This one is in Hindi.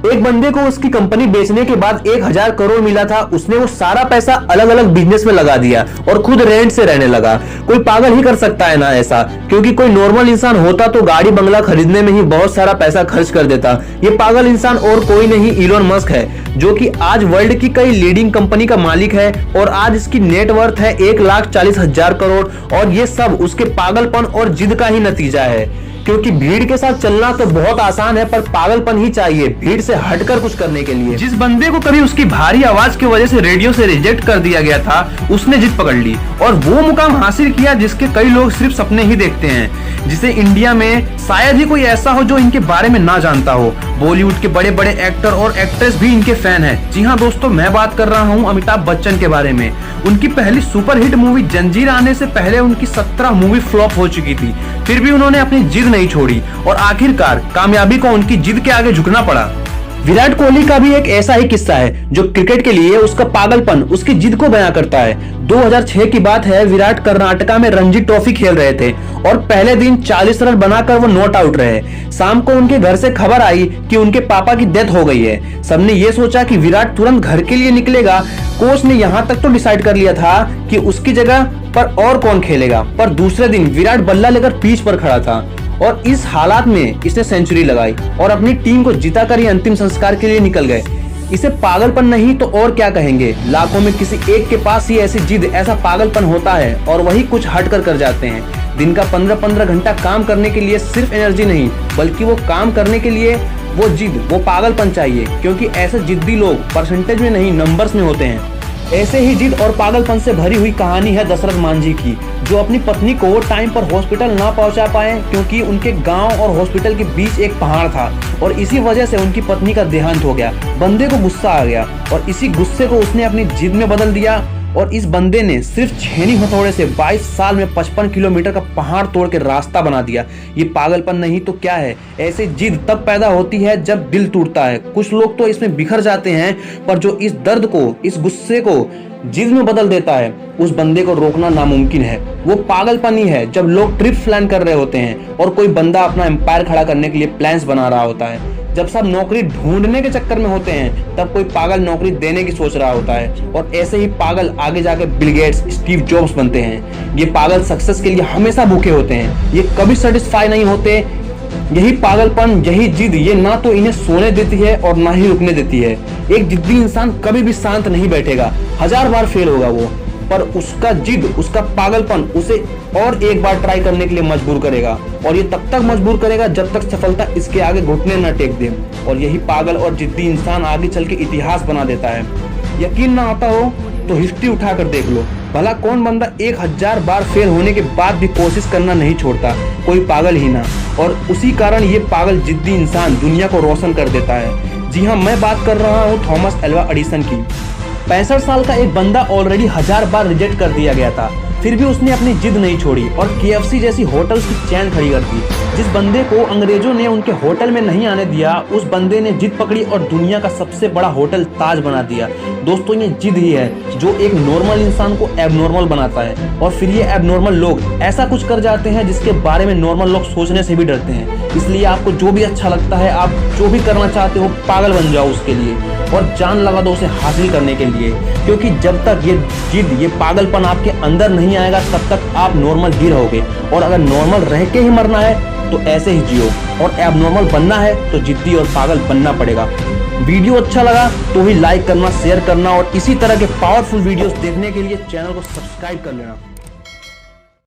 एक बंदे को उसकी कंपनी बेचने के बाद 1000 करोड़ मिला था, उसने वो सारा पैसा अलग अलग बिजनेस में लगा दिया और खुद रेंट से रहने लगा। कोई पागल ही कर सकता है ना ऐसा, क्योंकि कोई नॉर्मल इंसान होता तो गाड़ी बंगला खरीदने में ही बहुत सारा पैसा खर्च कर देता। ये पागल इंसान और कोई नहीं, इलोन मस्क है, जो कि आज वर्ल्ड की कई लीडिंग कंपनी का मालिक है और आज इसकी नेटवर्थ है 1,40,000 करोड़। और ये सब उसके पागलपन और जिद का ही नतीजा है, क्योंकि भीड़ के साथ चलना तो बहुत आसान है, पर पागलपन ही चाहिए भीड़ से हटकर कुछ करने के लिए। जिस बंदे को कभी उसकी भारी आवाज की वजह से रेडियो से रिजेक्ट कर दिया गया था, उसने जिद पकड़ ली और वो मुकाम हासिल किया जिसके कई लोग सिर्फ सपने ही देखते हैं, जिसे इंडिया में शायद ही कोई ऐसा हो जो इनके बारे में ना जानता हो। बॉलीवुड के बड़े बड़े एक्टर और एक्ट्रेस भी इनके फैन हैं। जी हाँ दोस्तों, मैं बात कर रहा हूँ अमिताभ बच्चन के बारे में। उनकी पहली सुपरहिट मूवी जंजीर आने से पहले उनकी 17 मूवी फ्लॉप हो चुकी थी, फिर भी उन्होंने अपनी जिद नहीं छोड़ी और आखिरकार कामयाबी को उनकी जिद के आगे झुकना पड़ा। विराट कोहली का भी एक ऐसा ही किस्सा है, जो क्रिकेट के लिए उसका पागलपन, उसकी जिद को बयां करता है। 2006 की बात है, विराट कर्नाटका में रणजी ट्रॉफी खेल रहे थे और पहले दिन 40 रन बनाकर वो नॉट आउट रहे। शाम को उनके घर से खबर आई कि उनके पापा की डेथ हो गई है। सबने ये सोचा कि विराट तुरंत घर के लिए निकलेगा। कोच ने यहाँ तक तो डिसाइड कर लिया था कि उसकी जगह पर और कौन खेलेगा, पर दूसरे दिन विराट बल्ला लेकर पिच पर खड़ा था और इस हालात में इसने सेंचुरी लगाई और अपनी टीम को जिताकर ये अंतिम संस्कार के लिए निकल गए। इसे पागलपन नहीं तो और क्या कहेंगे। लाखों में किसी एक के पास ही ऐसी जिद, ऐसा पागलपन होता है और वही कुछ हटकर कर जाते हैं। दिन का 15-15 घंटा काम करने के लिए सिर्फ एनर्जी नहीं, बल्कि वो काम करने के लिए वो जिद, वो पागलपन चाहिए, क्योंकि ऐसे जिद्दी लोग परसेंटेज में नहीं नंबर्स में होते हैं। ऐसे ही जिद और पागलपन से भरी हुई कहानी है दशरथ मांझी की, जो अपनी पत्नी को टाइम पर हॉस्पिटल ना पहुंचा पाए, क्योंकि उनके गांव और हॉस्पिटल के बीच एक पहाड़ था और इसी वजह से उनकी पत्नी का देहांत हो गया। बंदे को गुस्सा आ गया और इसी गुस्से को उसने अपनी जिद में बदल दिया और इस बंदे ने सिर्फ छेनी हथौड़े से 22 साल में 55 किलोमीटर का पहाड़ तोड़ के रास्ता बना दिया। ये पागलपन नहीं तो क्या है। ऐसे जिद तब पैदा होती है जब दिल टूटता है। कुछ लोग तो इसमें बिखर जाते हैं, पर जो इस दर्द को, इस गुस्से को जिद में बदल देता है, उस बंदे को रोकना नामुमकिन है। वो पागलपन ही है जब लोग ट्रिप प्लान कर रहे होते हैं और कोई बंदा अपना एम्पायर खड़ा करने के लिए प्लान्स बना रहा होता है। जब सब नौकरी ढूंढने के चक्कर में होते हैं, तब कोई पागल नौकरी देने की सोच रहा होता है और ऐसे ही पागल आगे जाके बिल गेट्स, स्टीव जॉब्स बनते हैं। ये पागल सक्सेस के लिए हमेशा भूखे होते हैं, ये कभी सेटिस्फाई नहीं होते। यही पागलपन, यही जिद, ये ना तो इन्हें सोने देती है और ना ही रुकने देती है। एक जिद्दी इंसान कभी भी शांत नहीं बैठेगा, 1000 बार फेल होगा वो, पर उसका जिद, उसका पागलपन उसे और एक बार ट्राई करने के लिए मजबूर करेगा और ये तब तक मजबूर करेगा जब तक सफलता इसके आगे घुटने न टेक दे। और यही पागल और जिद्दी इंसान आगे चल के इतिहास बना देता है। यकीन ना आता हो तो हिस्ट्री उठाकर देख लो, भला कौन बंदा 1000 बार फेल होने के बाद भी कोशिश करना नहीं छोड़ता। कोई पागल ही ना। और उसी कारण ये पागल जिद्दी इंसान दुनिया को रोशन कर देता है। जी हाँ, मैं बात कर रहा हूँ थॉमस एल्वा एडिसन की। 65 साल का एक बंदा ऑलरेडी 1000 बार रिजेक्ट कर दिया गया था, फिर भी उसने अपनी जिद नहीं छोड़ी और KFC जैसी होटल्स की चैन खड़ी कर दी। जिस बंदे को अंग्रेजों ने उनके होटल में नहीं आने दिया, उस बंदे ने जिद पकड़ी और दुनिया का सबसे बड़ा होटल ताज बना दिया। दोस्तों, ये जिद ही है जो एक नॉर्मल इंसान को एबनॉर्मल बनाता है और फिर ये एबनॉर्मल लोग ऐसा कुछ कर जाते हैं जिसके बारे में नॉर्मल लोग सोचने से भी डरते हैं। इसलिए आपको जो भी अच्छा लगता है, आप जो भी करना चाहते हो, पागल बन जाओ उसके लिए और जान लगा दो उसे हासिल करने के लिए, क्योंकि जब तक ये जिद, ये पागलपन आपके अंदर नहीं आएगा, तब तक आप नॉर्मल ही रहोगे। और अगर नॉर्मल रह के ही मरना है तो ऐसे ही जियो, और एबनॉर्मल बनना है तो जिद्दी और पागल बनना पड़ेगा। वीडियो अच्छा लगा तो ही लाइक करना, शेयर करना और इसी तरह के पावरफुल वीडियोस देखने के लिए चैनल को सब्सक्राइब कर लेना।